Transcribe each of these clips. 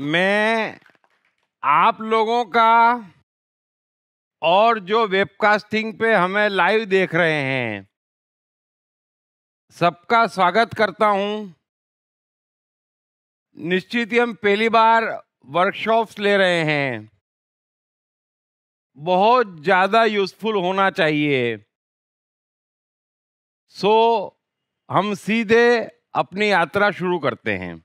मैं आप लोगों का और जो वेबकास्टिंग पे हमें लाइव देख रहे हैं सबका स्वागत करता हूं। निश्चित ही हम पहली बार वर्कशॉप्स ले रहे हैं, बहुत ज़्यादा यूज़फुल होना चाहिए। सो हम सीधे अपनी यात्रा शुरू करते हैं।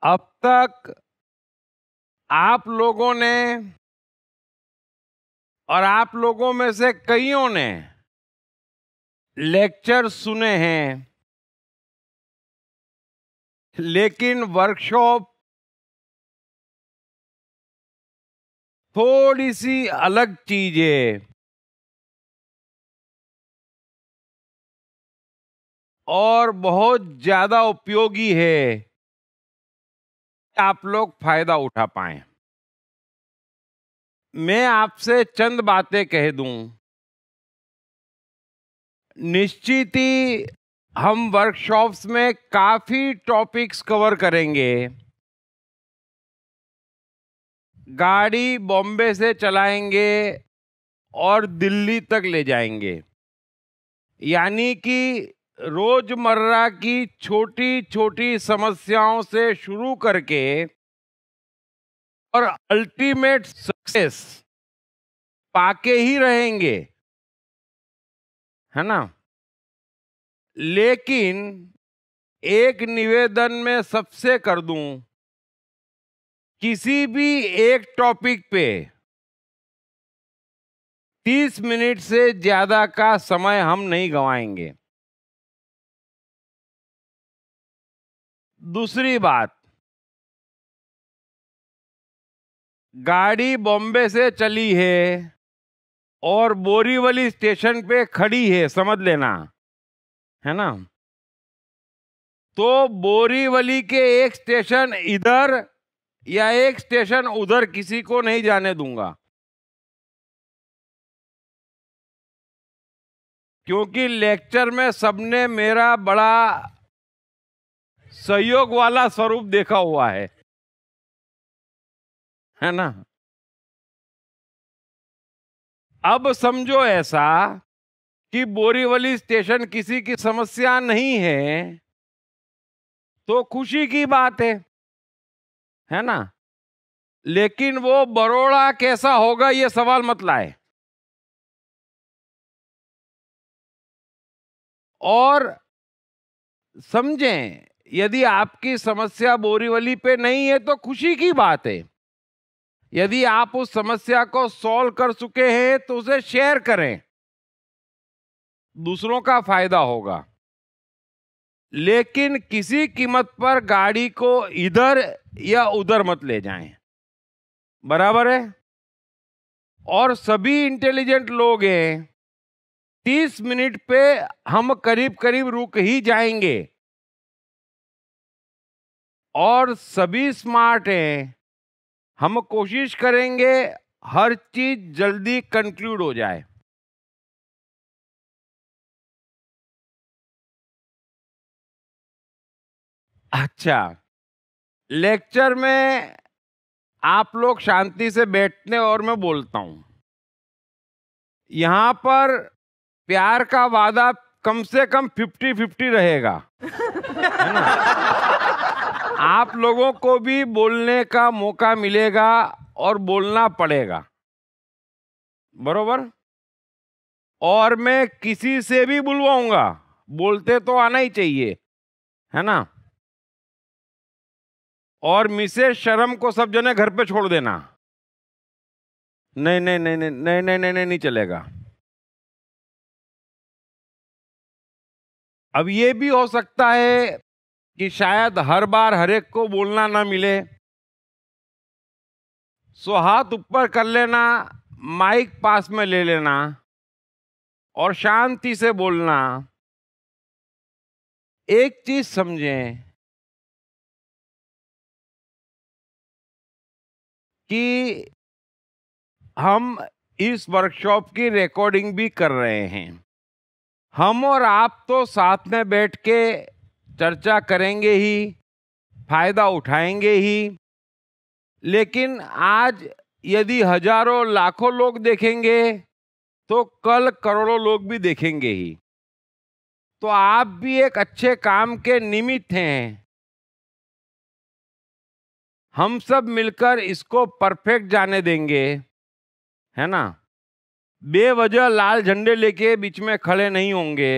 अब तक आप लोगों ने और आप लोगों में से कईयों ने लेक्चर सुने हैं, लेकिन वर्कशॉप थोड़ी सी अलग चीज है और बहुत ज्यादा उपयोगी है। आप लोग फायदा उठा पाएं। मैं आपसे चंद बातें कह दूं। निश्चित ही हम वर्कशॉप्स में काफी टॉपिक्स कवर करेंगे। गाड़ी बॉम्बे से चलाएंगे और दिल्ली तक ले जाएंगे, यानी कि रोजमर्रा की छोटी छोटी समस्याओं से शुरू करके और अल्टीमेट सक्सेस पाके ही रहेंगे, है ना। लेकिन एक निवेदन में सबसे कर दूं, किसी भी एक टॉपिक पे 30 मिनट से ज्यादा का समय हम नहीं गंवाएंगे। दूसरी बात, गाड़ी बॉम्बे से चली है और बोरीवली स्टेशन पे खड़ी है, समझ लेना, है ना। तो बोरीवली के एक स्टेशन इधर या एक स्टेशन उधर किसी को नहीं जाने दूंगा, क्योंकि लेक्चर में सबने मेरा बड़ा सहयोग वाला स्वरूप देखा हुआ है ना। अब समझो ऐसा कि बोरीवली स्टेशन किसी की समस्या नहीं है तो खुशी की बात है ना। लेकिन वो बरोड़ा कैसा होगा ये सवाल मत लाए। और समझें, यदि आपकी समस्या बोरीवली पे नहीं है तो खुशी की बात है। यदि आप उस समस्या को सॉल्व कर चुके हैं तो उसे शेयर करें, दूसरों का फायदा होगा। लेकिन किसी कीमत पर गाड़ी को इधर या उधर मत ले जाएं, बराबर है। और सभी इंटेलिजेंट लोग हैं, 30 मिनट पे हम करीब करीब रुक ही जाएंगे। और सभी स्मार्ट हैं, हम कोशिश करेंगे हर चीज जल्दी कंक्लूड हो जाए। अच्छा, लेक्चर में आप लोग शांति से बैठने और मैं बोलता हूं। यहां पर प्यार का वादा कम से कम 50-50 रहेगा, है ना। आप लोगों को भी बोलने का मौका मिलेगा और बोलना पड़ेगा, बरोबर। और मैं किसी से भी बुलवाऊंगा, बोलते तो आना ही चाहिए, है ना। और मिसेस शर्म को सब जने घर पे छोड़ देना। नहीं नहीं नहीं नहीं नहीं नहीं नहीं नहीं, नहीं चलेगा। अब ये भी हो सकता है कि शायद हर बार हर एक को बोलना ना मिले, सो हाथ ऊपर कर लेना, माइक पास में ले लेना और शांति से बोलना। एक चीज समझें, कि हम इस वर्कशॉप की रिकॉर्डिंग भी कर रहे हैं। हम और आप तो साथ में बैठ के चर्चा करेंगे ही, फायदा उठाएंगे ही, लेकिन आज यदि हजारों लाखों लोग देखेंगे तो कल करोड़ों लोग भी देखेंगे ही। तो आप भी एक अच्छे काम के निमित्त हैं। हम सब मिलकर इसको परफेक्ट जाने देंगे, है ना। बेवजह लाल झंडे लेके बीच में खड़े नहीं होंगे।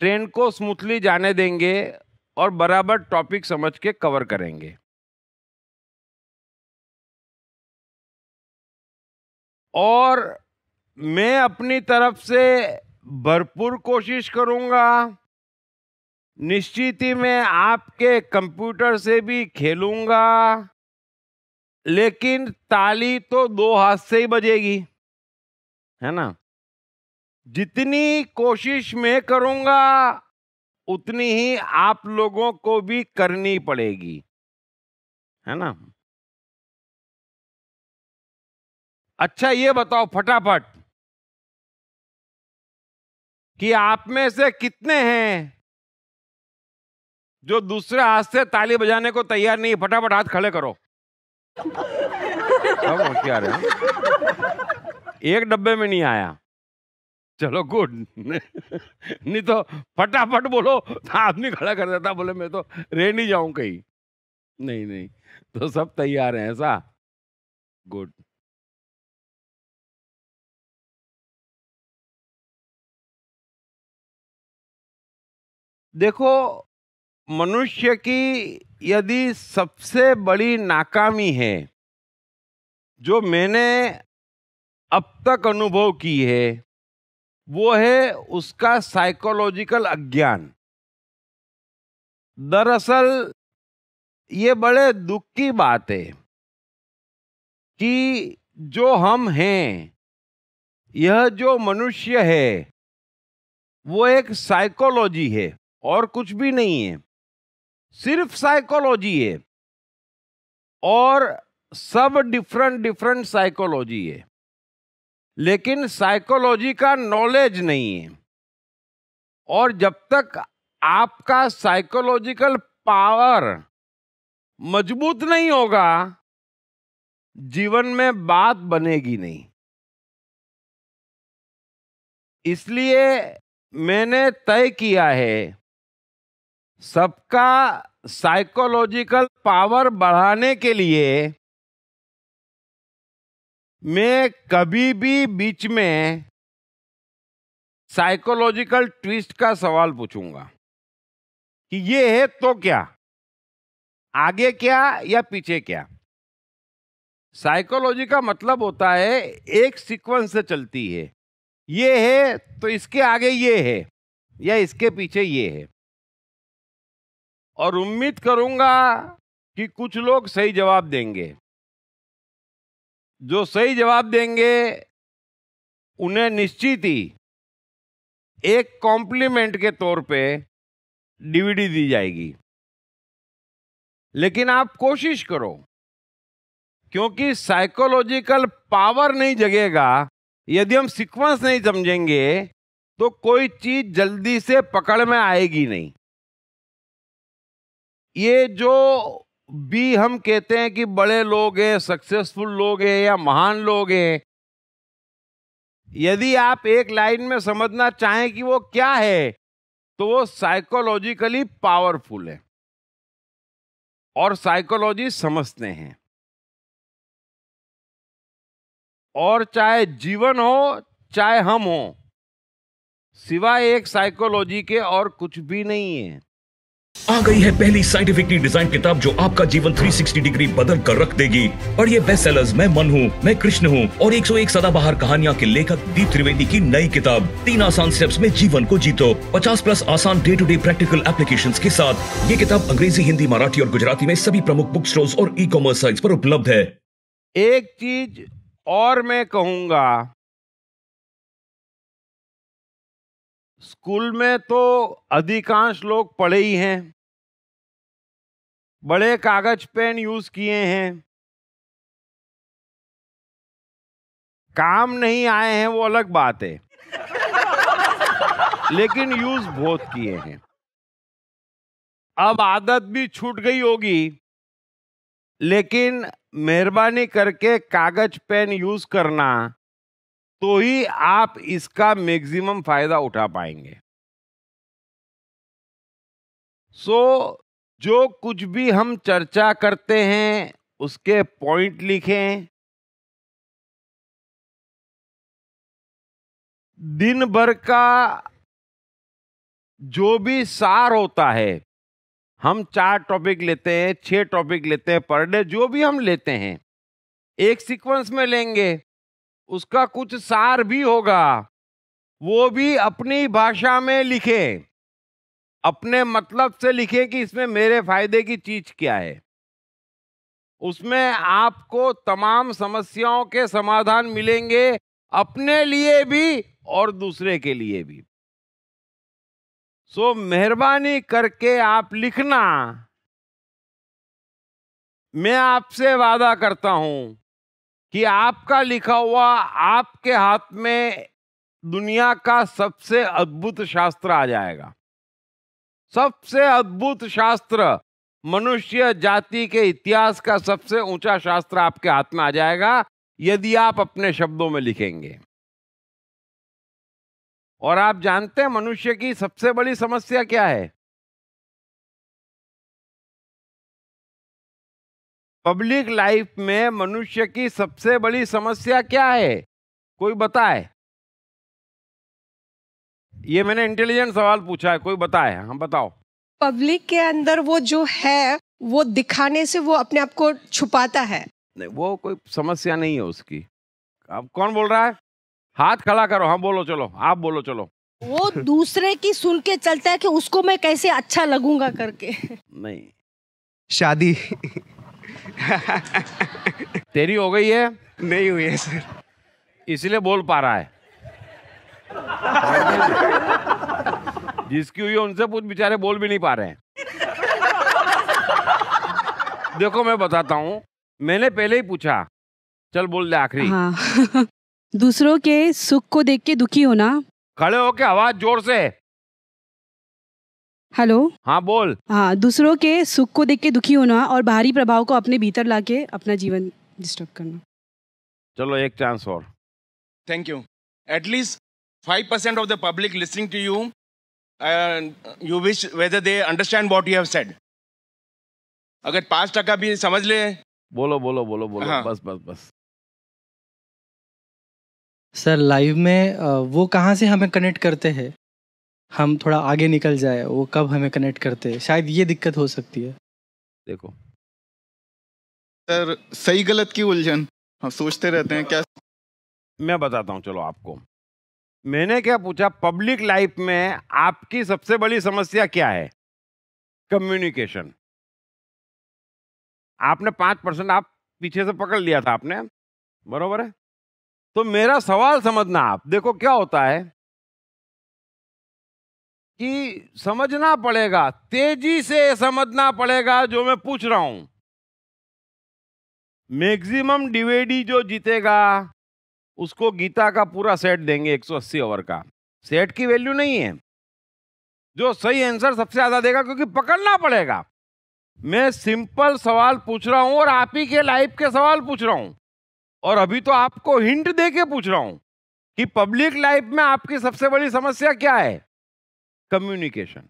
ट्रेन को स्मूथली जाने देंगे और बराबर टॉपिक समझ के कवर करेंगे। और मैं अपनी तरफ से भरपूर कोशिश करूंगा। निश्चित ही मैं आपके कंप्यूटर से भी खेलूंगा, लेकिन ताली तो दो हाथ से ही बजेगी, है ना। जितनी कोशिश मैं करूंगा उतनी ही आप लोगों को भी करनी पड़ेगी, है ना। अच्छा, ये बताओ फटाफट कि आप में से कितने हैं जो दूसरे हाथ से ताली बजाने को तैयार नहीं। फटाफट हाथ खड़े करो। सब होशियार है। एक डब्बे में नहीं आया। चलो गुड। नहीं तो फटाफट बोलो तो आदमी खड़ा कर देता, बोले मैं तो रह नहीं जाऊं कहीं। नहीं नहीं, तो सब तैयार हैं ऐसा। गुड। देखो, मनुष्य की यदि सबसे बड़ी नाकामी है जो मैंने अब तक अनुभव की है, वो है उसका साइकोलॉजिकल अज्ञान। दरअसल ये बड़े दुख की बात है कि जो हम हैं, यह जो मनुष्य है, वो एक साइकोलॉजी है और कुछ भी नहीं है। सिर्फ साइकोलॉजी है और सब डिफरेंट डिफरेंट साइकोलॉजी है, लेकिन साइकोलॉजी का नॉलेज नहीं है। और जब तक आपका साइकोलॉजिकल पावर मजबूत नहीं होगा, जीवन में बात बनेगी नहीं। इसलिए मैंने तय किया है, सबका साइकोलॉजिकल पावर बढ़ाने के लिए मैं कभी भी बीच में साइकोलॉजिकल ट्विस्ट का सवाल पूछूंगा कि ये है तो क्या, आगे क्या या पीछे क्या। साइकोलॉजी का मतलब होता है एक सीक्वेंस से चलती है। ये है तो इसके आगे ये है या इसके पीछे ये है। और उम्मीद करूंगा कि कुछ लोग सही जवाब देंगे। जो सही जवाब देंगे उन्हें निश्चित ही एक कॉम्प्लीमेंट के तौर पे डीवीडी दी जाएगी। लेकिन आप कोशिश करो, क्योंकि साइकोलॉजिकल पावर नहीं जगेगा यदि हम सीक्वेंस नहीं समझेंगे तो कोई चीज जल्दी से पकड़ में आएगी नहीं। ये जो भी हम कहते हैं कि बड़े लोग हैं, सक्सेसफुल लोग हैं या महान लोग हैं, यदि आप एक लाइन में समझना चाहें कि वो क्या है, तो वो साइकोलॉजिकली पावरफुल है और साइकोलॉजी समझते हैं। और चाहे जीवन हो चाहे हम हो, सिवाय एक साइकोलॉजी के और कुछ भी नहीं है। आ गई है पहली साइंटिफिकली डिजाइन किताब जो आपका जीवन 360 डिग्री बदल कर रख देगी। और ये बेस्ट सेलर्स मैं मन हूँ, मैं कृष्ण हूँ और 101 सदाबहार कहानियां के लेखक दीप त्रिवेदी की नई किताब 3 आसान स्टेप्स में जीवन को जीतो, 50+ आसान day to day practical applications के साथ। ये किताब अंग्रेजी, हिंदी, मराठी और गुजराती में सभी प्रमुख बुक स्टोर्स और ई-कॉमर्स साइट्स पर उपलब्ध है। एक चीज और मैं कहूंगा, स्कूल में तो अधिकांश लोग पढ़े ही हैं, बड़े कागज पेन यूज किए हैं, काम नहीं आए हैं वो अलग बात है, लेकिन यूज बहुत किए हैं। अब आदत भी छूट गई होगी, लेकिन मेहरबानी करके कागज पेन यूज करना, तो ही आप इसका मैक्सिमम फायदा उठा पाएंगे। जो कुछ भी हम चर्चा करते हैं उसके पॉइंट लिखें। दिन भर का जो भी सार होता है, हम 4 टॉपिक लेते हैं, 6 टॉपिक लेते हैं पर डे, जो भी हम लेते हैं एक सीक्वेंस में लेंगे, उसका कुछ सार भी होगा, वो भी अपनी भाषा में लिखें, अपने मतलब से लिखें कि इसमें मेरे फायदे की चीज क्या है। उसमें आपको तमाम समस्याओं के समाधान मिलेंगे, अपने लिए भी और दूसरे के लिए भी। मेहरबानी करके आप लिखना। मैं आपसे वादा करता हूं कि आपका लिखा हुआ आपके हाथ में दुनिया का सबसे अद्भुत शास्त्र आ जाएगा। सबसे अद्भुत शास्त्र, मनुष्य जाति के इतिहास का सबसे ऊंचा शास्त्र आपके हाथ में आ जाएगा, यदि आप अपने शब्दों में लिखेंगे। और आप जानते हैं मनुष्य की सबसे बड़ी समस्या क्या है? पब्लिक लाइफ में मनुष्य की सबसे बड़ी समस्या क्या है? कोई बताए? ये मैंने इंटेलिजेंट सवाल पूछा है, कोई बताए? हम बताओ। पब्लिक के अंदर वो जो है वो दिखाने से वो अपने आप को छुपाता है। नहीं, वो कोई समस्या नहीं है उसकी। अब कौन बोल रहा है? हाथ खड़ा करो। हाँ बोलो, चलो आप बोलो, चलो। वो दूसरे की सुन के चलता है कि उसको मैं कैसे अच्छा लगूंगा करके। नहीं, शादी तेरी हो गई है? नहीं हुई है सर। इसलिए बोल पा रहा है। जिसकी हुई है उनसे पूछ, बेचारे बोल भी नहीं पा रहे हैं। देखो मैं बताता हूं, मैंने पहले ही पूछा, चल बोल दे आखिरी। हाँ दूसरों के सुख को देख के दुखी होना। खड़े होके आवाज जोर से। हेलो। हाँ बोल। हाँ, दूसरों के सुख को देख के दुखी होना और बाहरी प्रभाव को अपने भीतर लाके अपना जीवन डिस्टर्ब करना। चलो एक चांस और। Thank you. At least 5% of the public listening to you, you wish whether they understand what you have said. अगर 5% भी समझ ले। बोलो बोलो बोलो बोलो। हाँ। बस बस बस। सर लाइव में वो कहाँ से हमें कनेक्ट करते हैं, हम थोड़ा आगे निकल जाए, वो कब हमें कनेक्ट करते हैं, शायद ये दिक्कत हो सकती है। देखो सर, सही गलत की उलझन हम सोचते रहते हैं क्या। मैं बताता हूं, चलो आपको। मैंने क्या पूछा, पब्लिक लाइफ में आपकी सबसे बड़ी समस्या क्या है? कम्युनिकेशन। आपने 5% आप पीछे से पकड़ लिया था आपने, बरोबर है? तो मेरा सवाल समझना आप। देखो क्या होता है कि समझना पड़ेगा, तेजी से समझना पड़ेगा जो मैं पूछ रहा हूं। मैक्सिमम डिवेडी जो जीतेगा उसको गीता का पूरा सेट देंगे, 180 ओवर का। सेट की वैल्यू नहीं है, जो सही आंसर सबसे ज्यादा देगा, क्योंकि पकड़ना पड़ेगा। मैं सिंपल सवाल पूछ रहा हूं और आप ही के लाइफ के सवाल पूछ रहा हूं, और अभी तो आपको हिंट देके पूछ रहा हूं कि पब्लिक लाइफ में आपकी सबसे बड़ी समस्या क्या है? कम्युनिकेशन।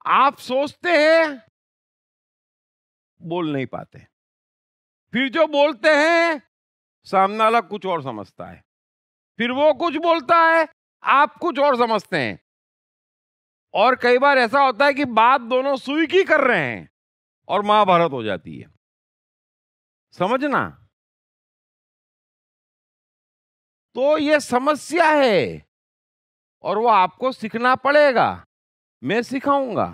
आप सोचते हैं, बोल नहीं पाते, फिर जो बोलते हैं सामने वाला कुछ और समझता है, फिर वो कुछ बोलता है, आप कुछ और समझते हैं, और कई बार ऐसा होता है कि बात दोनों सुई की कर रहे हैं और महाभारत हो जाती है। समझना, तो ये समस्या है और वो आपको सीखना पड़ेगा। मैं सिखाऊंगा।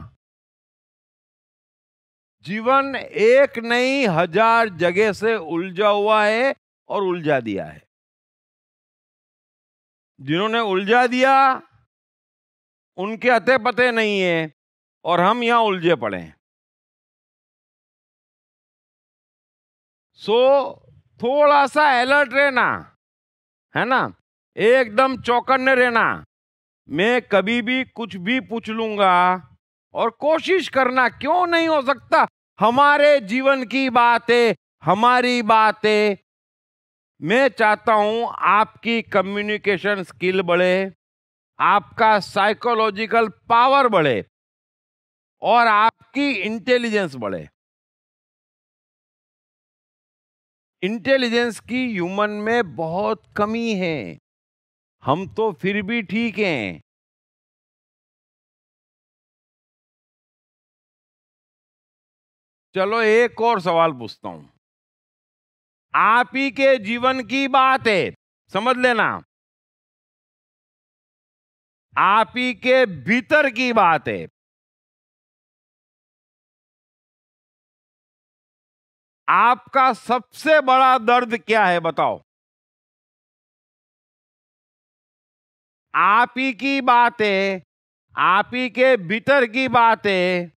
जीवन एक नहीं 1000 जगह से उलझा हुआ है और उलझा दिया है। जिन्होंने उलझा दिया उनके अते पते नहीं है और हम यहां उलझे पड़े हैं। सो थोड़ा सा अलर्ट रहना। है ना, एकदम चौकन्ने रहना। मैं कभी भी कुछ भी पूछ लूंगा और कोशिश करना, क्यों नहीं हो सकता, हमारे जीवन की बात है, हमारी बात है। मैं चाहता हूं आपकी कम्युनिकेशन स्किल बढ़े, आपका साइकोलॉजिकल पावर बढ़े और आपकी इंटेलिजेंस बढ़े। इंटेलिजेंस की ह्यूमन में बहुत कमी है, हम तो फिर भी ठीक हैं। चलो एक और सवाल पूछता हूं। आप ही के जीवन की बात है, समझ लेना, आप ही के भीतर की बात है। आपका सबसे बड़ा दर्द क्या है बताओ? आप ही की बात है, आप ही के भीतर की बात है,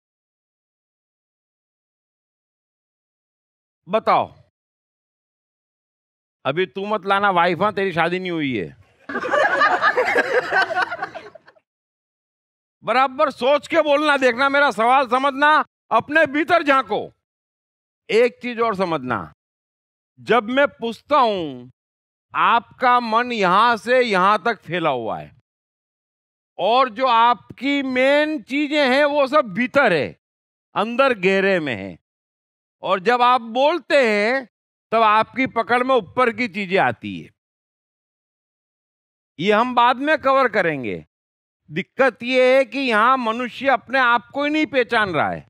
बताओ। अभी तू मत लाना वाइफ, हां, तेरी शादी नहीं हुई है। बराबर सोच के बोलना, देखना मेरा सवाल समझना, अपने भीतर झांको। एक चीज और समझना, जब मैं पूछता हूं आपका मन यहां से यहां तक फैला हुआ है और जो आपकी मेन चीजें हैं वो सब भीतर है, अंदर गहरे में है। और जब आप बोलते हैं तब आपकी पकड़ में ऊपर की चीजें आती है। ये हम बाद में कवर करेंगे। दिक्कत ये है कि यहां मनुष्य अपने आप को ही नहीं पहचान रहा है।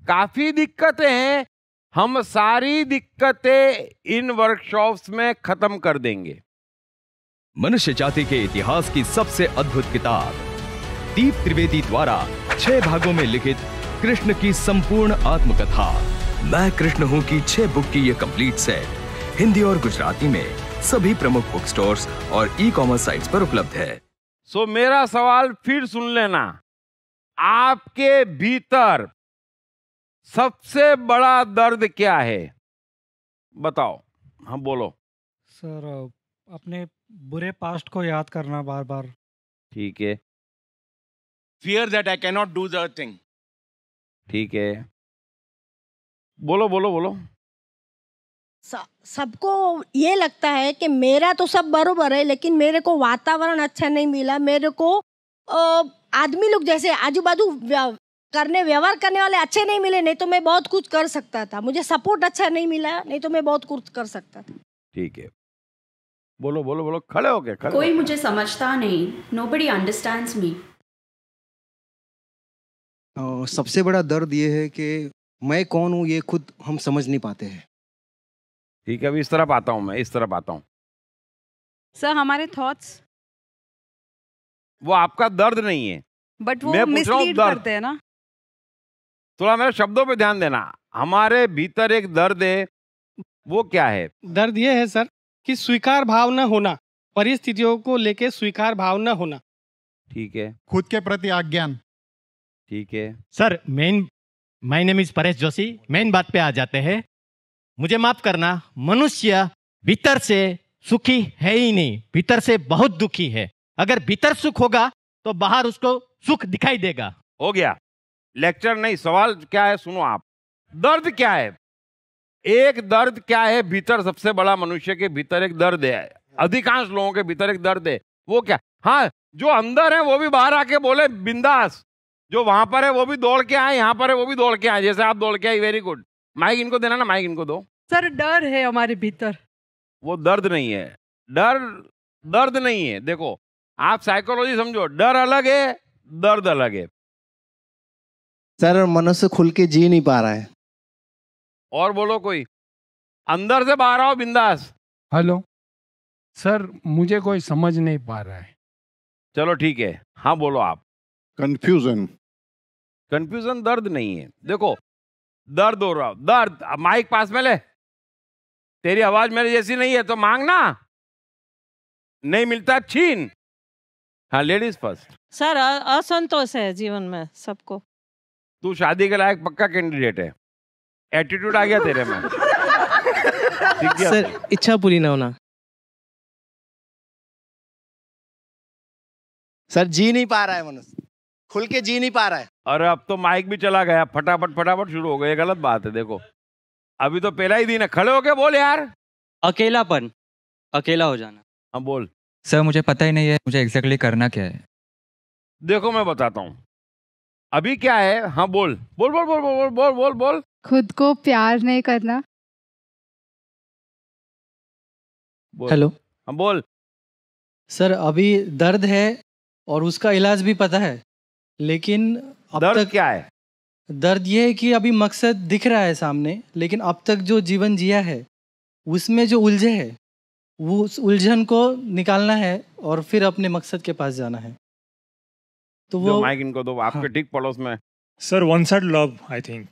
काफी दिक्कतें हैं, हम सारी दिक्कतें इन वर्कशॉप्स में खत्म कर देंगे। मनुष्य जाति के इतिहास की सबसे अद्भुत किताब दीप त्रिवेदी द्वारा 6 भागों में लिखित कृष्ण की संपूर्ण आत्मकथा मैं कृष्ण हूं की 6 बुक की ये कंप्लीट सेट हिंदी और गुजराती में सभी प्रमुख बुक स्टोर्स और ई-कॉमर्स साइट्स पर उपलब्ध है। सो मेरा सवाल फिर सुन लेना, आपके भीतर सबसे बड़ा दर्द क्या है बताओ? हाँ बोलो। सर, अपने बुरे पास्ट को याद करना बार बार। ठीक है। Fear that I cannot do the thing. ठीक है, बोलो बोलो बोलो। सबको ये लगता है कि मेरा तो सब बरोबर है, लेकिन मेरे को वातावरण अच्छा नहीं मिला, मेरे को आदमी लोग जैसे आजू बाजू व्यवहार करने वाले अच्छे नहीं मिले, नहीं तो मैं बहुत कुछ कर सकता था। मुझे सपोर्ट अच्छा नहीं मिला, नहीं तो मैं बहुत कुछ कर सकता था। ठीक है, बोलो बोलो बोलो, खड़े हो गए। कोई मुझे समझता नहीं, nobody understands me। सबसे बड़ा दर्द ये है कि मैं कौन हूँ ये खुद हम समझ नहीं पाते हैं। ठीक है, अभी इस तरफ आता हूँ मैं, इस तरफ आता हूँ। सर, हमारे थॉट्स वो आपका दर्द नहीं है, बट वो मिसलीड करते हैं ना। थोड़ा मेरे शब्दों पे ध्यान देना। हमारे भीतर एक दर्द है, वो क्या है? दर्द ये है सर कि स्वीकार भाव न होना, परिस्थितियों को लेके स्वीकार भाव न होना। ठीक है। खुद के प्रति अज्ञान। ठीक है sir. My name is Paresh Joshi. Main बात पे आ जाते हैं। मुझे माफ करना, मनुष्य भीतर से सुखी है ही नहीं, भीतर से बहुत दुखी है। अगर भीतर सुख होगा तो बाहर उसको सुख दिखाई देगा। हो गया, लेक्चर नहीं, सवाल क्या है सुनो आप। दर्द क्या है? एक दर्द क्या है भीतर? सबसे बड़ा मनुष्य के भीतर एक दर्द है, अधिकांश लोगों के भीतर एक दर्द है। वो क्या? हाँ, जो अंदर है वो भी बाहर आके बोले बिंदास, जो वहां पर है वो भी दौड़ के आए, यहाँ पर है वो भी दौड़ के आए, जैसे आप दौड़ के आए। Very good. माइक इनको देना ना, माइक इनको दो। सर, डर है हमारे भीतर। वो दर्द नहीं है, दर्द नहीं है। देखो, आप साइकोलॉजी समझो, डर अलग है, दर्द अलग है। सर, मनुष्य खुल के जी नहीं पा रहा है। और बोलो कोई, अंदर से बाहर आओ बिंदास। हेलो सर, मुझे कोई समझ नहीं पा रहा है। चलो ठीक है, हाँ बोलो आप। कंफ्यूजन दर्द नहीं है। देखो, दर्द हो रहा, दर्द। माइक पास में ले, तेरी आवाज मेरी जैसी नहीं है तो मांगना, नहीं मिलता छीन। हाँ, लेडीज फर्स्ट। सर, असंतोष है जीवन में सबको। तू शादी के लायक पक्का कैंडिडेट है, एटीट्यूड आ गया तेरे में। सर इच्छा पूरी ना होना। सर जी नहीं पा रहा है मनुष्य, खुल के जी नहीं पा रहा है। अरे अब तो माइक भी चला गया, फटाफट फटाफट शुरू हो गया। गलत बात है। देखो अभी तो पहला ही दिन है। खड़े होके बोल यार। अकेलापन, अकेला हो जाना। हाँ बोल। सर मुझे पता ही नहीं है मुझे एग्जैक्टली करना क्या है। देखो मैं बताता हूँ अभी क्या है। हाँ बोल बोल बोल बोल बोल बोल बोल बोल। खुद को प्यार नहीं करना। हेलो। हाँ बोल। सर अभी दर्द है और उसका इलाज भी पता है, लेकिन अब दर्द तक क्या है? दर्द ये है कि अभी मकसद दिख रहा है सामने, लेकिन अब तक जो जीवन जिया है उसमें जो उलझे है वो उस उलझन को निकालना है और फिर अपने मकसद के पास जाना है। तो वो माइक इनको दो, आपके ठीक पड़ोस में। Sir one side love I think.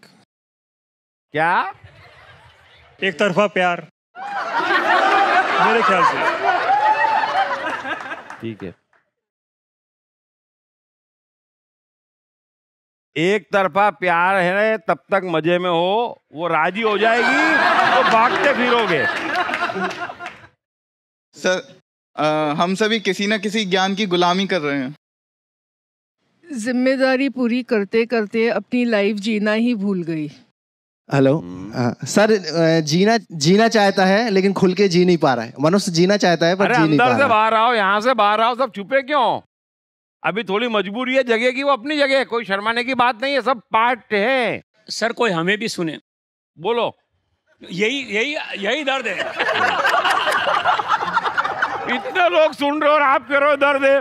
क्या? एक तरफा प्यार मेरे ख्याल से। ठीक है। एक तरफा प्यार है तब तक मजे में हो, वो राजी हो जाएगी तो भागते फिरोगे। सर हम सभी किसी न किसी ज्ञान की गुलामी कर रहे हैं। जिम्मेदारी पूरी करते करते अपनी लाइफ जीना ही भूल गई। हेलो सर, जीना चाहता है लेकिन खुल के जी नहीं पा रहा है। मनुष्य जीना चाहता है पर जी नहीं पा रहा है। अंदर से बाहर आओ, यहाँ से बाहर आओ। सब छुपे क्यों? अभी थोड़ी मजबूरी है जगह की, वो अपनी जगह है। कोई शर्माने की बात नहीं है, सब पार्ट है। सर कोई हमें भी सुने। बोलो। यही यही यही दर्द है। इतने लोग सुन रहे हो और आप कह रहे हो दर्द है।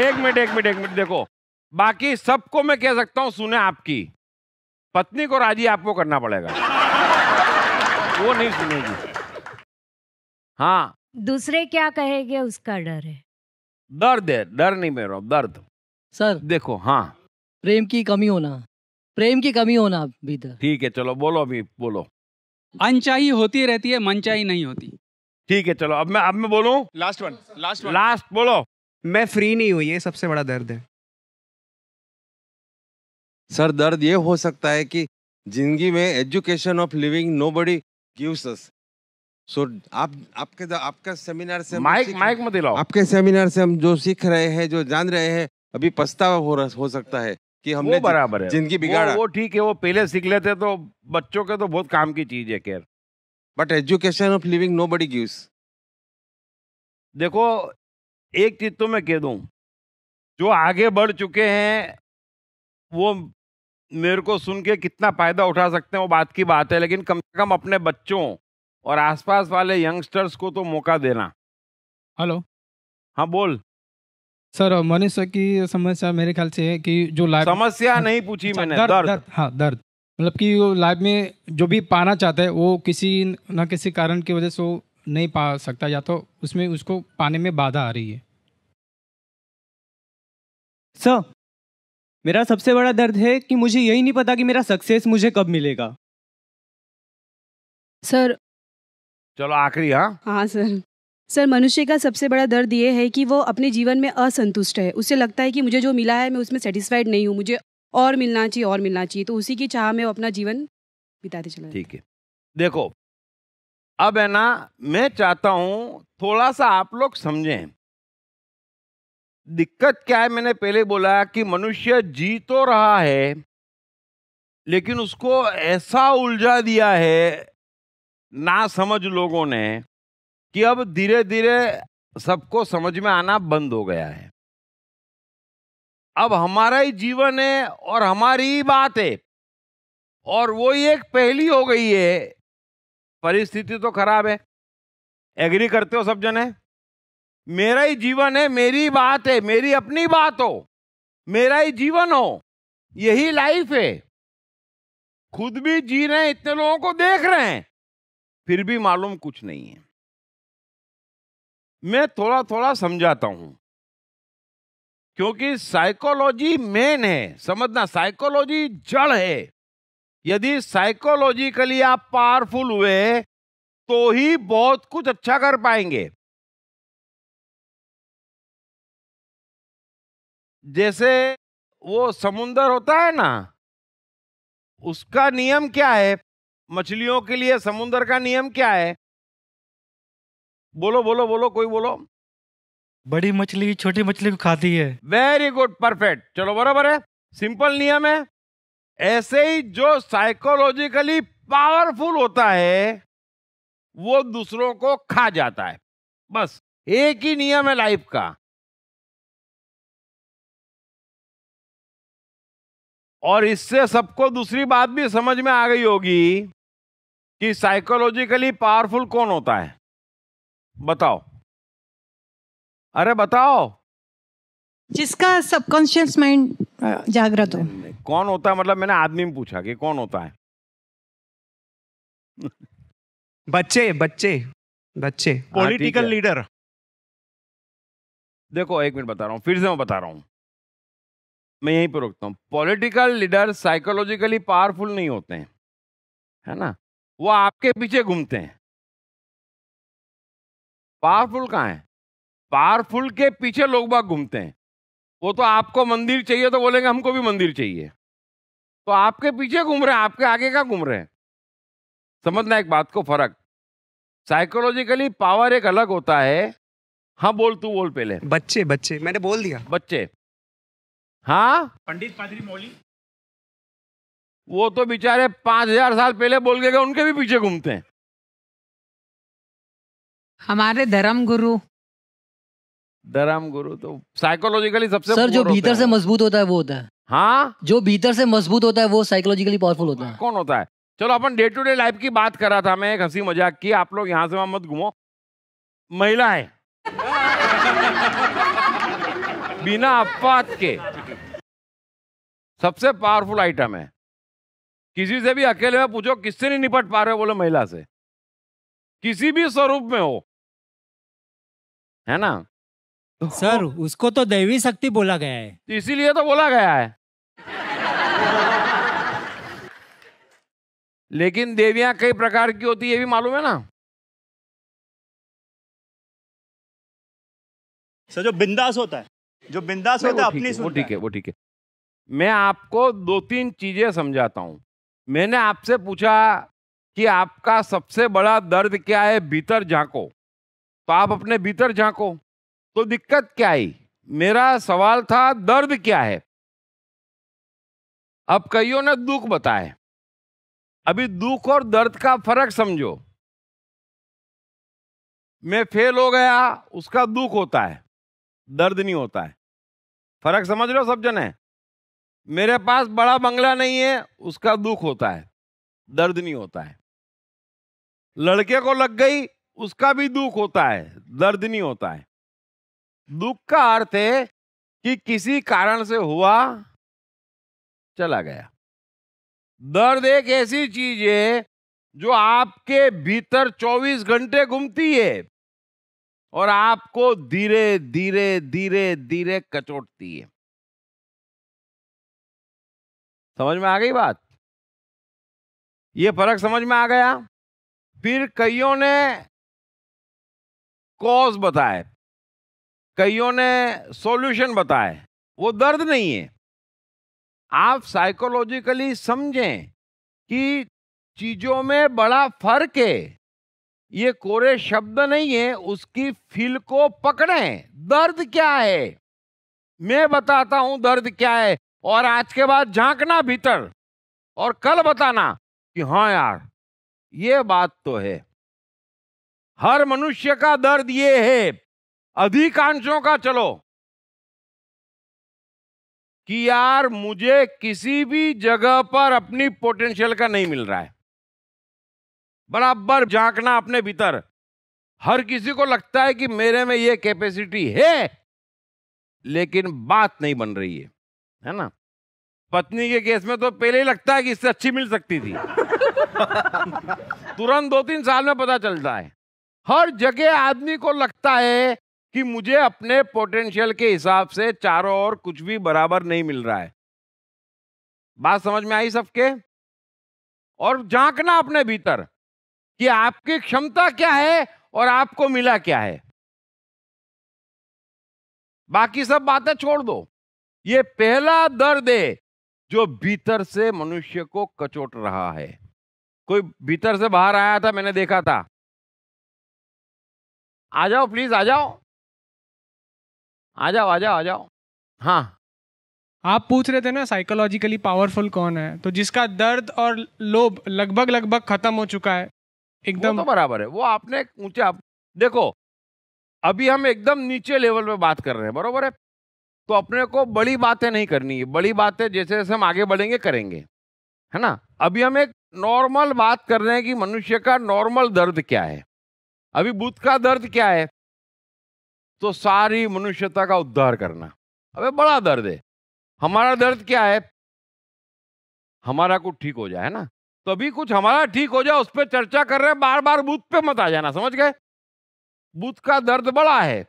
एक मिनट देखो, बाकी सबको मैं कह सकता हूँ सुने, आपकी पत्नी को राजी आपको करना पड़ेगा, वो नहीं सुनेगी। हाँ दूसरे क्या कहेंगे उसका डर है। दर्द है, डर नहीं मेरा, दर्द। सर देखो हाँ प्रेम की कमी होना भीतर। ठीक है चलो बोलो, अभी बोलो। अनचाही होती रहती है, मनचाही नहीं होती। ठीक है चलो अब मैं बोलूं। लास्ट बोलो। मैं फ्री नहीं हूं, ये सबसे बड़ा दर्द है। सर दर्द ये हो सकता है कि जिंदगी में education of living nobody gives us. So आपका सेमिनार से माइक मत दिलाओ। आपके सेमिनार से हम जो सीख रहे हैं, जो जान रहे हैं, अभी पछतावा हो सकता है कि हमने बराबर है, जिंदगी बिगाड़ा। वो ठीक है, वो पहले सीख लेते तो बच्चों के तो बहुत काम की चीज है। खैर but education of living nobody gives. देखो एक चीज तो मैं कह दूं, जो आगे बढ़ चुके हैं वो मेरे को सुन के कितना फायदा उठा सकते हैं वो बात की बात है, लेकिन कम से कम अपने बच्चों और आसपास वाले यंगस्टर्स को तो मौका देना। हेलो। हाँ बोल। सर मनुष्य की समस्या मेरे ख्याल से है कि जो लाइफ समस्या नहीं पूछी मैंने, दर्द। हाँ दर्द, मतलब कि वो लाइफ में जो भी पाना चाहता है वो किसी न किसी कारण की वजह से वो नहीं पा सकता, या तो उसमें उसको पाने में बाधा आ रही है। सर मेरा सबसे बड़ा दर्द है कि मुझे यही नहीं पता कि मेरा सक्सेस मुझे कब मिलेगा। सर चलो आखिरी। हाँ सर मनुष्य का सबसे बड़ा दर्द ये है कि वो अपने जीवन में असंतुष्ट है। उसे लगता है कि मुझे जो मिला है मैं उसमें सेटिस्फाइड नहीं हूँ, मुझे और मिलना चाहिए, तो उसी की चाह में वो अपना जीवन बिताते चला। ठीक है देखो अब है ना, मैं चाहता हूं थोड़ा सा आप लोग समझें दिक्कत क्या है। मैंने पहले बोला कि मनुष्य जी तो रहा है लेकिन उसको ऐसा उलझा दिया है ना समझ लोगों ने कि अब धीरे धीरे सबको समझ में आना बंद हो गया है। अब हमारा ही जीवन है और हमारी ही बात है और वो ही एक पहली हो गई है। परिस्थिति तो खराब है, एग्री करते हो सब जने? मेरा ही जीवन है, मेरी बात है, मेरी अपनी बात हो, मेरा ही जीवन हो, यही लाइफ है। खुद भी जी रहे हैं, इतने लोगों को देख रहे हैं, फिर भी मालूम कुछ नहीं है। मैं थोड़ा थोड़ा समझाता हूं क्योंकि साइकोलॉजी मेन है, समझना। साइकोलॉजी जड़ है। यदि साइकोलॉजिकली आप पावरफुल हुए तो ही बहुत कुछ अच्छा कर पाएंगे। जैसे वो समुंदर होता है ना, उसका नियम क्या है? मछलियों के लिए समुद्र का नियम क्या है? बोलो बोलो बोलो, कोई बोलो। बड़ी मछली छोटी मछली को खाती है। वेरी गुड, परफेक्ट, चलो बराबर है, सिंपल नियम है। ऐसे ही जो साइकोलॉजिकली पावरफुल होता है वो दूसरों को खा जाता है। बस एक ही नियम है लाइफ का। और इससे सबको दूसरी बात भी समझ में आ गई होगी कि साइकोलॉजिकली पावरफुल कौन होता है। बताओ, अरे बताओ। जिसका सबकॉन्शियस माइंड जागृत हो। कौन होता है मतलब मैंने आदमी में पूछा कि कौन होता है। बच्चे बच्चे बच्चे पॉलिटिकल लीडर। देखो एक मिनट बता रहा हूं, फिर से मैं बता रहा हूं, मैं यहीं पर रुकता हूं। पॉलिटिकल लीडर साइकोलॉजिकली पावरफुल नहीं होते हैं, है ना, वो आपके पीछे घूमते हैं। पावरफुल कहां है? पावरफुल के पीछे लोग बाग घूमते हैं। वो तो आपको मंदिर चाहिए तो बोलेंगे हमको भी मंदिर चाहिए, तो आपके पीछे घूम रहे हैं, आपके आगे का घूम रहे हैं। समझना एक बात को, फर्क। साइकोलॉजिकली पावर एक अलग होता है। हाँ बोल, तू बोल पहले। बच्चे बच्चे मैंने बोल दिया। बच्चे, हाँ पंडित पादरी मौली, वो तो बेचारे 5000 साल पहले बोल गए, उनके भी पीछे घूमते हैं। हमारे धर्म गुरु तो साइकोलॉजिकली सबसे सर जो भीतर से मजबूत होता है वो होता है। हाँ, जो भीतर से मजबूत होता है वो साइकोलॉजिकली पावरफुल होता है। कौन होता है? चलो अपन डे टू डे लाइफ की बात कर रहा था मैं, एक हंसी मजाक की। आप लोग यहां से वहां मत घूमो। महिला है बिना अपवाद के सबसे पावरफुल आइटम है। किसी से भी अकेले में पूछो किससे नहीं निपट पा रहे हो, बोले महिला से, किसी भी स्वरूप में हो, है ना। सर उसको तो दैवी शक्ति बोला गया है, इसीलिए तो बोला गया है। लेकिन देवियां कई प्रकार की होती है, ये भी मालूम है ना। सर जो बिंदास होता है, जो बिंदास होता है अपनी वो ठीक है, वो ठीक है। मैं आपको 2-3 चीजें समझाता हूं। मैंने आपसे पूछा कि आपका सबसे बड़ा दर्द क्या है, भीतर झांको, तो आप अपने भीतर झांको, तो दिक्कत क्या आई? मेरा सवाल था दर्द क्या है। अब कईयों ने दुख बताए। अभी दुख और दर्द का फर्क समझो। मैं फेल हो गया, उसका दुख होता है, दर्द नहीं होता है। फर्क समझ लो सब जने। मेरे पास बड़ा बंगला नहीं है, उसका दुख होता है, दर्द नहीं होता है। लड़के को लग गई, उसका भी दुख होता है, दर्द नहीं होता है। दुख का अर्थ है कि किसी कारण से हुआ, चला गया। दर्द एक ऐसी चीज है जो आपके भीतर 24 घंटे घूमती है और आपको धीरे धीरे धीरे धीरे कचोटती है। समझ में आ गई बात? ये फर्क समझ में आ गया। फिर कईयों ने कॉज बताए, कईयों ने सॉल्यूशन बताए, वो दर्द नहीं है। आप साइकोलॉजिकली समझें कि चीजों में बड़ा फर्क है। ये कोरे शब्द नहीं है, उसकी फील को पकड़ें। दर्द क्या है मैं बताता हूं, दर्द क्या है, और आज के बाद झांकना भीतर और कल बताना कि हाँ यार ये बात तो है। हर मनुष्य का दर्द ये है, अधिकांशों का, चलो, कि यार मुझे किसी भी जगह पर अपनी पोटेंशियल का नहीं मिल रहा है। बराबर झांकना अपने भीतर। हर किसी को लगता है कि मेरे में ये कैपेसिटी है, लेकिन बात नहीं बन रही है ना। पत्नी के केस में तो पहले ही लगता है कि इससे अच्छी मिल सकती थी। तुरंत 2-3 साल में पता चलता है। हर जगह आदमी को लगता है कि मुझे अपने पोटेंशियल के हिसाब से चारों ओर कुछ भी बराबर नहीं मिल रहा है। बात समझ में आई सबके? और झांकना अपने भीतर कि आपकी क्षमता क्या है और आपको मिला क्या है। बाकी सब बातें छोड़ दो। ये पहला दर्द है जो भीतर से मनुष्य को कचोट रहा है। कोई भीतर से बाहर आया था, मैंने देखा था। आ जाओ प्लीज, आ जाओ, आ जाओ, आ जाओ, आ जाओ। हाँ, आप पूछ रहे थे ना साइकोलॉजिकली पावरफुल कौन है, तो जिसका दर्द और लोभ लगभग लगभग खत्म हो चुका है एकदम। वो तो बराबर है, वो आपने ऊंचा। देखो अभी हम एकदम नीचे लेवल पे बात कर रहे हैं, बरोबर है। तो अपने को बड़ी बातें नहीं करनी है, बड़ी बातें जैसे जैसे हम आगे बढ़ेंगे करेंगे, है ना। अभी हम एक नॉर्मल बात कर रहे हैं कि मनुष्य का नॉर्मल दर्द क्या है। अभी बुद्ध का दर्द क्या है, तो सारी मनुष्यता का उद्धार करना। अबे बड़ा दर्द है। हमारा दर्द क्या है, हमारा कुछ ठीक हो जाए, है ना। तो अभी कुछ हमारा ठीक हो जाए उस पर चर्चा कर रहे हैं, बार बार बुद्ध पे मत आ जाना, समझ गए। बुद्ध का दर्द बड़ा है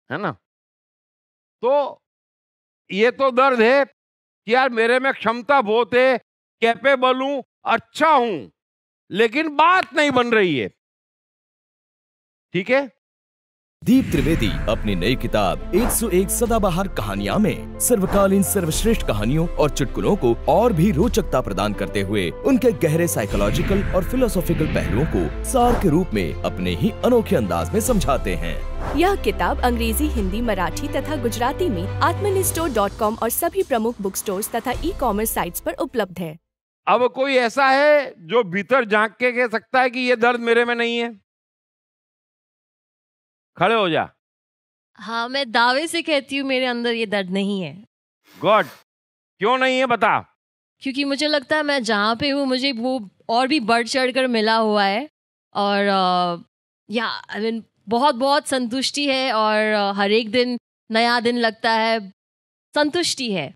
ना। तो ये तो दर्द है कि यार मेरे में क्षमता बहुत है, कैपेबल हूं, अच्छा हूं, लेकिन बात नहीं बन रही है। ठीक है। दीप त्रिवेदी अपनी नई किताब 101 सदाबहार कहानियां में सर्वकालीन सर्वश्रेष्ठ कहानियों और चुटकुलों को और भी रोचकता प्रदान करते हुए उनके गहरे साइकोलॉजिकल और फिलोसॉफिकल पहलुओं को सार के रूप में अपने ही अनोखे अंदाज में समझाते हैं। यह किताब अंग्रेजी, हिंदी, मराठी तथा गुजराती में atmanistore.com और सभी प्रमुख बुक स्टोर्स तथा ई-कॉमर्स साइट्स पर उपलब्ध है। अब कोई ऐसा है जो भीतर झांक के कह सकता है कि ये दर्द मेरे में नहीं है? खड़े हो जा। हाँ, मैं दावे से कहती हूँ मेरे अंदर ये दर्द नहीं है। गॉड, क्यों नहीं है बता। क्योंकि मुझे लगता है मैं जहाँ पे हूँ मुझे वो और भी बढ़ चढ़ कर मिला हुआ है, और बहुत बहुत संतुष्टि है, और हर एक दिन नया दिन लगता है, संतुष्टि है,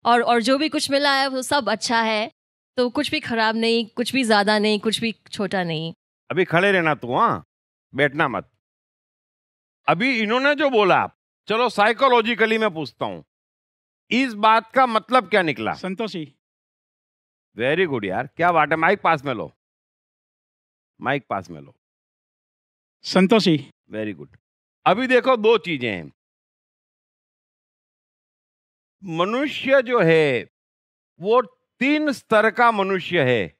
और जो भी कुछ मिला है वो सब अच्छा है। तो कुछ भी खराब नहीं, कुछ भी ज्यादा नहीं, कुछ भी छोटा नहीं। अभी खड़े रहना तू, हाँ, बैठना मत। अभी इन्होंने जो बोला, चलो साइकोलॉजिकली मैं पूछता हूं, इस बात का मतलब क्या निकला? संतोषी। वेरी गुड यार, क्या बात है। माइक पास में लो, माइक पास में लो। संतोषी। Very good. अभी देखो दो चीजें हैं। मनुष्य जो है वो 3 स्तर का मनुष्य है,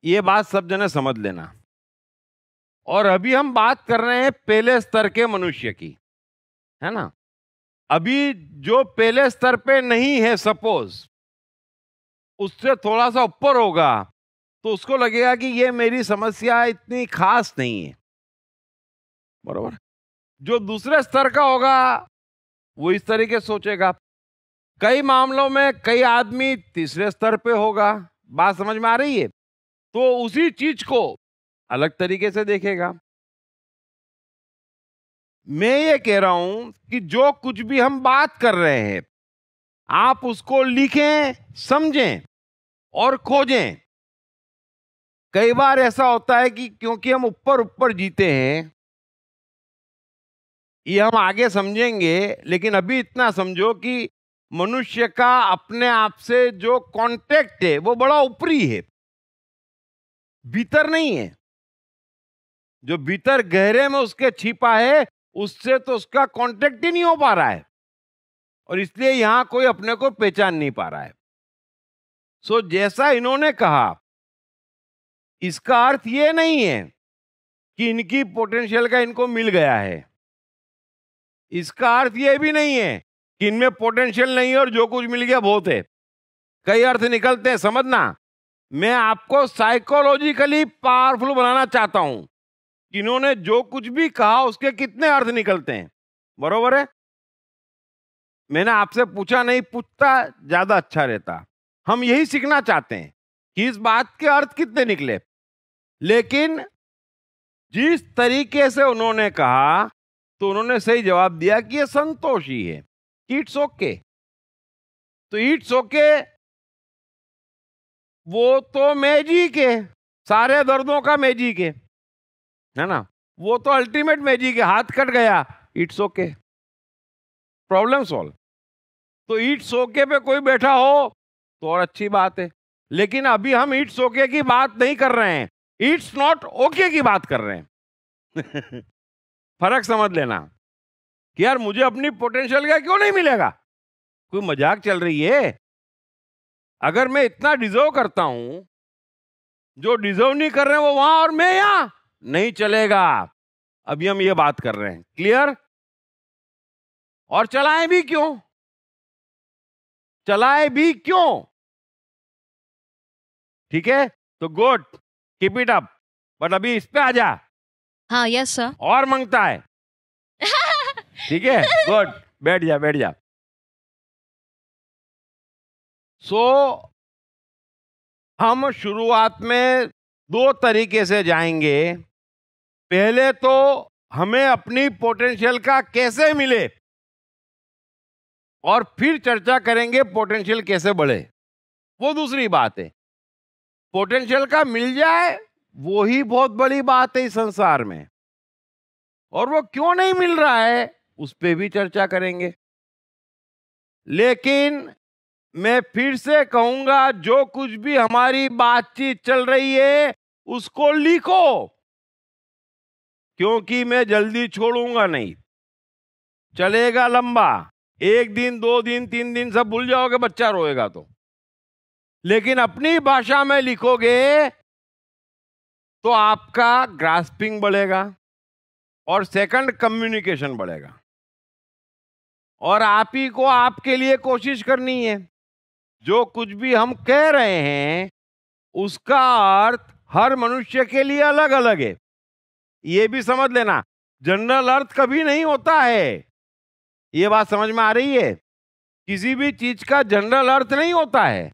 ये बात सब जने समझ लेना। और अभी हम बात कर रहे हैं पहले स्तर के मनुष्य की, है ना। अभी जो पहले स्तर पे नहीं है, सपोज उससे थोड़ा सा ऊपर होगा, तो उसको लगेगा कि ये मेरी समस्या इतनी खास नहीं है, बरोबर। जो दूसरे स्तर का होगा वो इस तरीके सोचेगा। कई मामलों में कई आदमी तीसरे स्तर पे होगा। बात समझ में आ रही है? तो उसी चीज को अलग तरीके से देखेगा। मैं ये कह रहा हूं कि जो कुछ भी हम बात कर रहे हैं, आप उसको लिखें, समझें और खोजें। कई बार ऐसा होता है कि क्योंकि हम ऊपर ऊपर जीते हैं, ये हम आगे समझेंगे, लेकिन अभी इतना समझो कि मनुष्य का अपने आप से जो कांटेक्ट है वो बड़ा ऊपरी है, भीतर नहीं है। जो भीतर गहरे में उसके छिपा है, उससे तो उसका कांटेक्ट ही नहीं हो पा रहा है, और इसलिए यहां कोई अपने को पहचान नहीं पा रहा है। सो जैसा इन्होंने कहा, इसका अर्थ ये नहीं है कि इनकी पोटेंशियल का इनको मिल गया है। इसका अर्थ ये भी नहीं है कि इनमें पोटेंशियल नहीं है और जो कुछ मिल गया बहुत है। कई अर्थ निकलते हैं, समझना। मैं आपको साइकोलॉजिकली पावरफुल बनाना चाहता हूं। इन्होंने जो कुछ भी कहा उसके कितने अर्थ निकलते हैं, बरोबर है। मैंने आपसे पूछा नहीं, पूछता ज्यादा अच्छा रहता। हम यही सीखना चाहते हैं कि इस बात के अर्थ कितने निकले। लेकिन जिस तरीके से उन्होंने कहा, तो उन्होंने सही जवाब दिया कि ये संतोषी है, इट्स ओके। तो इट्स ओके वो तो मैजिक है, सारे दर्दों का मैजिक है ना। वो तो अल्टीमेट मैजिक है, हाथ कट गया, इट्स ओके, प्रॉब्लम सॉल्व। तो इट्स ओके पे कोई बैठा हो तो और अच्छी बात है, लेकिन अभी हम इट्स ओके की बात नहीं कर रहे हैं, इट्स नॉट ओके की बात कर रहे हैं। फर्क समझ लेना कि यार मुझे अपनी पोटेंशियल का क्यों नहीं मिलेगा। कोई मजाक चल रही है? अगर मैं इतना डिजर्व करता हूं जो डिजर्व नहीं कर रहे हैं वो वहां और मैं यहां, नहीं चलेगा। अभी हम ये बात कर रहे हैं, क्लियर? और चलाएं भी क्यों? चलाए भी क्यों? ठीक है, तो good, keep it up. But अभी इस पे आ जा। हाँ, यस सर। और मांगता है। ठीक है, गुड, बैठ जा बैठ जा। सो हम शुरुआत में दो तरीके से जाएंगे। पहले तो हमें अपनी पोटेंशियल का कैसे मिले, और फिर चर्चा करेंगे पोटेंशियल कैसे बढ़े, वो दूसरी बात है। पोटेंशियल का मिल जाए वो ही बहुत बड़ी बात है इस संसार में, और वो क्यों नहीं मिल रहा है उस पे भी चर्चा करेंगे। लेकिन मैं फिर से कहूंगा, जो कुछ भी हमारी बातचीत चल रही है उसको लिखो, क्योंकि मैं जल्दी छोड़ूंगा नहीं। चलेगा लंबा, 1 दिन 2 दिन 3 दिन सब भूल जाओगे, बच्चा रोएगा तो। लेकिन अपनी भाषा में लिखोगे तो आपका ग्रास्पिंग बढ़ेगा, और सेकंड कम्युनिकेशन बढ़ेगा। और आप ही को आपके लिए कोशिश करनी है। जो कुछ भी हम कह रहे हैं उसका अर्थ हर मनुष्य के लिए अलग अलग है। ये भी समझ लेना, जनरल अर्थ कभी नहीं होता है। ये बात समझ में आ रही है? किसी भी चीज का जनरल अर्थ नहीं होता है।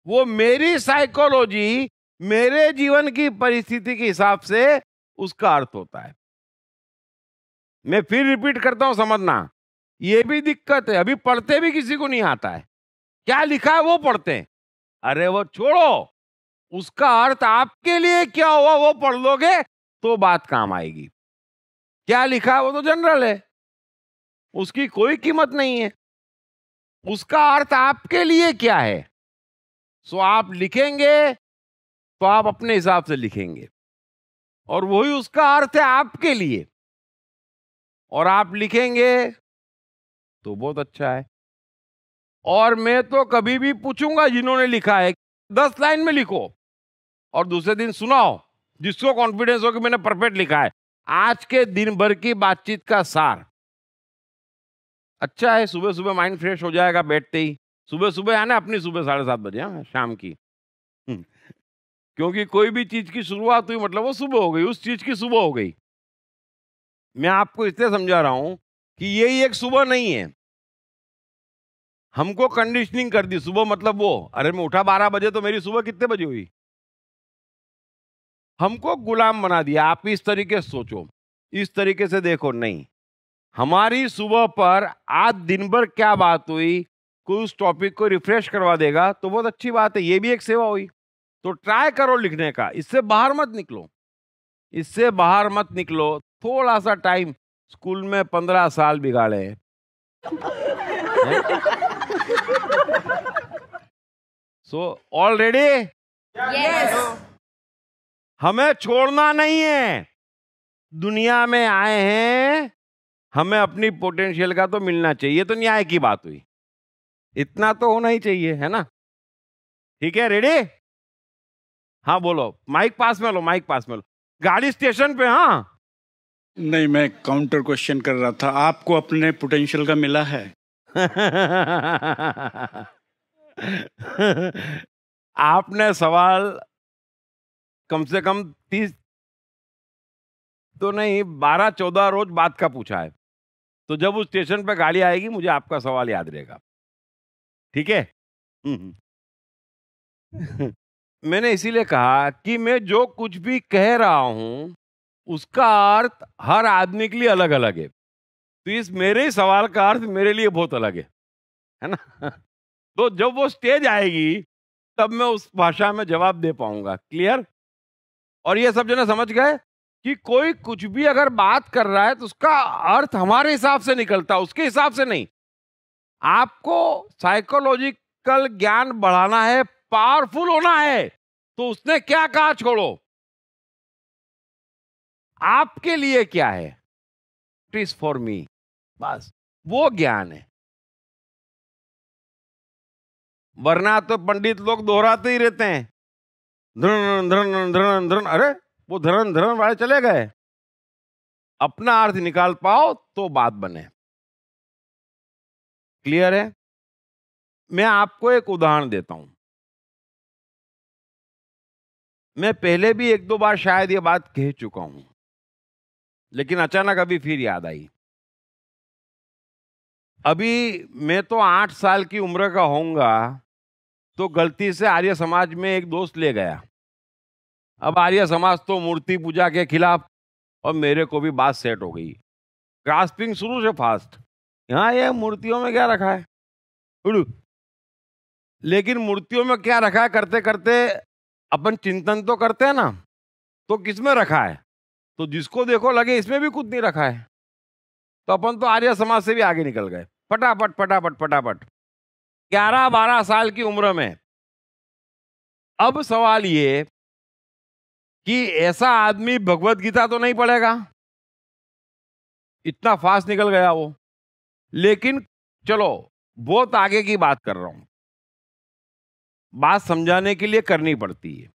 वो मेरी साइकोलॉजी, मेरे जीवन की परिस्थिति के हिसाब से उसका अर्थ होता है। मैं फिर रिपीट करता हूं, समझना। ये भी दिक्कत है, अभी पढ़ते भी किसी को नहीं आता है। क्या लिखा है वो पढ़ते हैं। अरे वो छोड़ो, उसका अर्थ आपके लिए क्या हुआ वो पढ़ लोगे तो बात काम आएगी। क्या लिखा है वो तो जनरल है, उसकी कोई कीमत नहीं है। उसका अर्थ आपके लिए क्या है, सो आप लिखेंगे तो आप अपने हिसाब से लिखेंगे, और वही उसका अर्थ है आपके लिए, और आप लिखेंगे तो बहुत अच्छा है। और मैं तो कभी भी पूछूंगा जिन्होंने लिखा है, 10 लाइन में लिखो और दूसरे दिन सुनाओ, जिसको कॉन्फिडेंस हो कि मैंने परफेक्ट लिखा है। आज के दिन भर की बातचीत का सार अच्छा है। सुबह सुबह माइंड फ्रेश हो जाएगा बैठते ही। सुबह सुबह आना, अपनी सुबह 7:30 बजे, हाँ, शाम की। क्योंकि कोई भी चीज की शुरुआत हुई मतलब वो सुबह हो गई, उस चीज की सुबह हो गई। मैं आपको इसलिए समझा रहा हूं कि यही एक सुबह नहीं है। हमको कंडीशनिंग कर दी सुबह मतलब वो, अरे मैं उठा 12 बजे तो मेरी सुबह कितने बजे हुई। हमको गुलाम बना दिया। आप इस तरीके से सोचो, इस तरीके से देखो, नहीं। हमारी सुबह पर आज दिन भर क्या बात हुई, कोई उस टॉपिक को रिफ्रेश करवा देगा तो बहुत अच्छी बात है। ये भी एक सेवा हुई। तो ट्राई करो लिखने का, इससे बाहर मत निकलो, इससे बाहर मत निकलो। थोड़ा सा टाइम, स्कूल में 15 साल बिगाड़े। सो ऑलरेडी हमें छोड़ना नहीं है। दुनिया में आए हैं, हमें अपनी पोटेंशियल का तो मिलना चाहिए। तो न्याय की बात हुई, इतना तो होना ही चाहिए, है ना? ठीक है, रेडी? हाँ बोलो, माइक पास में लो, माइक पास में लो। गाड़ी स्टेशन पे? हाँ नहीं, मैं काउंटर क्वेश्चन कर रहा था। आपको अपने पोटेंशियल का मिला है? आपने सवाल कम से कम 30 तो नहीं 12-14 रोज बाद का पूछा है। तो जब उस स्टेशन पे गाड़ी आएगी मुझे आपका सवाल याद रहेगा। ठीक है? मैंने इसीलिए कहा कि मैं जो कुछ भी कह रहा हूं उसका अर्थ हर आदमी के लिए अलग अलग है। तो इस मेरे सवाल का अर्थ मेरे लिए बहुत अलग है ना? तो जब वो स्टेज आएगी तब मैं उस भाषा में जवाब दे पाऊंगा। क्लियर? और ये सब जने समझ गए कि कोई कुछ भी अगर बात कर रहा है तो उसका अर्थ हमारे हिसाब से निकलता है, उसके हिसाब से नहीं। आपको साइकोलॉजिकल ज्ञान बढ़ाना है, पावरफुल होना है, तो उसने क्या कहा छोड़ो। आपके लिए क्या है, इट इज फॉर मी, बस वो ज्ञान है। वरना तो पंडित लोग दोहराते ही रहते हैं, धरन धरन धरन धरन, अरे वो धरन धरन वाले चले गए। अपना अर्थ निकाल पाओ तो बात बने। क्लियर है? मैं आपको एक उदाहरण देता हूं। मैं पहले भी एक दो बार शायद ये बात कह चुका हूं, लेकिन अचानक अभी फिर याद आई। अभी मैं तो 8 साल की उम्र का होऊंगा तो गलती से आर्य समाज में एक दोस्त ले गया। अब आर्य समाज तो मूर्ति पूजा के खिलाफ, और मेरे को भी बात सेट हो गई। ग्रास्पिंग शुरू से फास्ट, यहाँ ये मूर्तियों में क्या रखा है, उड़ू। लेकिन मूर्तियों में क्या रखा है करते करते अपन चिंतन तो करते हैं ना, तो किसमें रखा है, तो जिसको देखो लगे इसमें भी कुछ नहीं रखा है, तो अपन तो आर्य समाज से भी आगे निकल गए फटाफट फटाफट फटाफट 11-12 साल की उम्र में। अब सवाल ये कि ऐसा आदमी भगवत गीता तो नहीं पढ़ेगा, इतना फास्ट निकल गया वो। लेकिन चलो बहुत आगे की बात कर रहा हूं, बात समझाने के लिए करनी पड़ती है,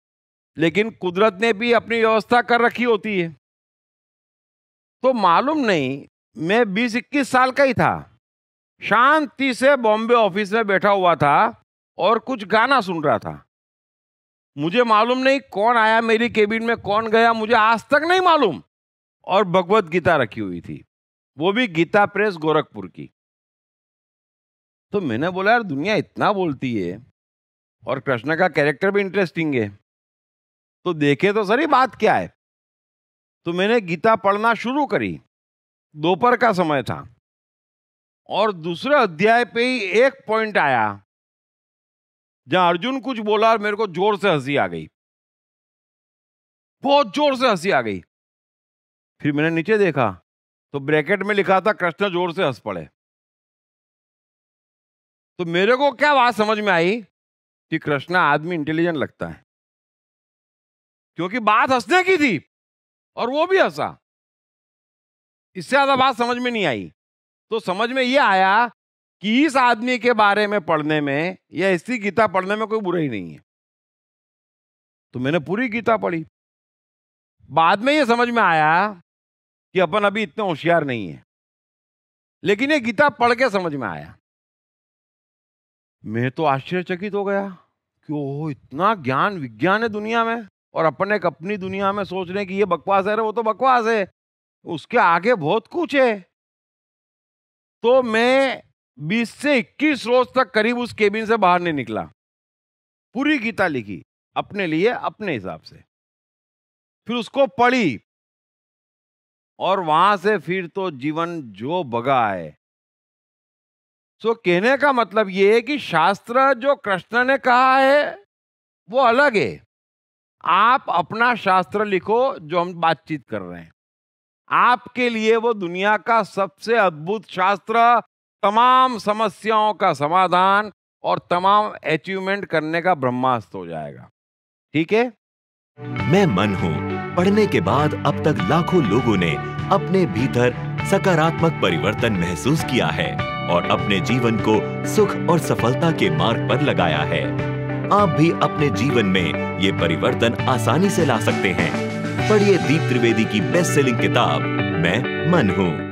लेकिन कुदरत ने भी अपनी व्यवस्था कर रखी होती है। तो मालूम नहीं, मैं 20-21 साल का ही था, शांति से बॉम्बे ऑफिस में बैठा हुआ था और कुछ गाना सुन रहा था। मुझे मालूम नहीं कौन आया मेरी केबिन में, कौन गया, मुझे आज तक नहीं मालूम। और भगवत गीता रखी हुई थी, वो भी गीता प्रेस गोरखपुर की। तो मैंने बोला यार दुनिया इतना बोलती है और कृष्ण का कैरेक्टर भी इंटरेस्टिंग है, तो देखे तो सही बात क्या है। तो मैंने गीता पढ़ना शुरू करी, दोपहर का समय था, और दूसरे अध्याय पे ही एक पॉइंट आया जहां अर्जुन कुछ बोला और मेरे को जोर से हंसी आ गई, बहुत जोर से हंसी आ गई। फिर मैंने नीचे देखा तो ब्रैकेट में लिखा था कृष्ण जोर से हंस पड़े। तो मेरे को क्या बात समझ में आई कि कृष्ण आदमी इंटेलिजेंट लगता है, क्योंकि बात हंसने की थी और वो भी हंसा। इससे ज्यादा बात समझ में नहीं आई। तो समझ में ये आया कि इस आदमी के बारे में पढ़ने में या इसकी गीता पढ़ने में कोई बुराई नहीं है। तो मैंने पूरी गीता पढ़ी। बाद में ये समझ में आया कि अपन अभी इतने होशियार नहीं है, लेकिन ये गीता पढ़ के समझ में आया। मैं तो आश्चर्यचकित हो गया कि ओह इतना ज्ञान विज्ञान है दुनिया में, और अपन एक अपनी दुनिया में सोच रहे कि ये बकवास है, वो तो बकवास है, उसके आगे बहुत कुछ है। तो मैं 20 से 21 रोज तक करीब उस केबिन से बाहर नहीं निकला। पूरी गीता लिखी अपने लिए, अपने हिसाब से, फिर उसको पढ़ी, और वहां से फिर तो जीवन जो बगा है। सो कहने का मतलब ये है कि शास्त्र जो कृष्ण ने कहा है वो अलग है। आप अपना शास्त्र लिखो जो हम बातचीत कर रहे हैं, आपके लिए वो दुनिया का सबसे अद्भुत शास्त्र, तमाम समस्याओं का समाधान और तमाम अचीवमेंट करने का ब्रह्मास्त्र हो जाएगा। ठीक है? मैं मन हूं पढ़ने के बाद अब तक लाखों लोगों ने अपने भीतर सकारात्मक परिवर्तन महसूस किया है और अपने जीवन को सुख और सफलता के मार्ग पर लगाया है। आप भी अपने जीवन में ये परिवर्तन आसानी से ला सकते हैं। पढ़िए दीप त्रिवेदी की बेस्ट सेलिंग किताब मैं मन हूं।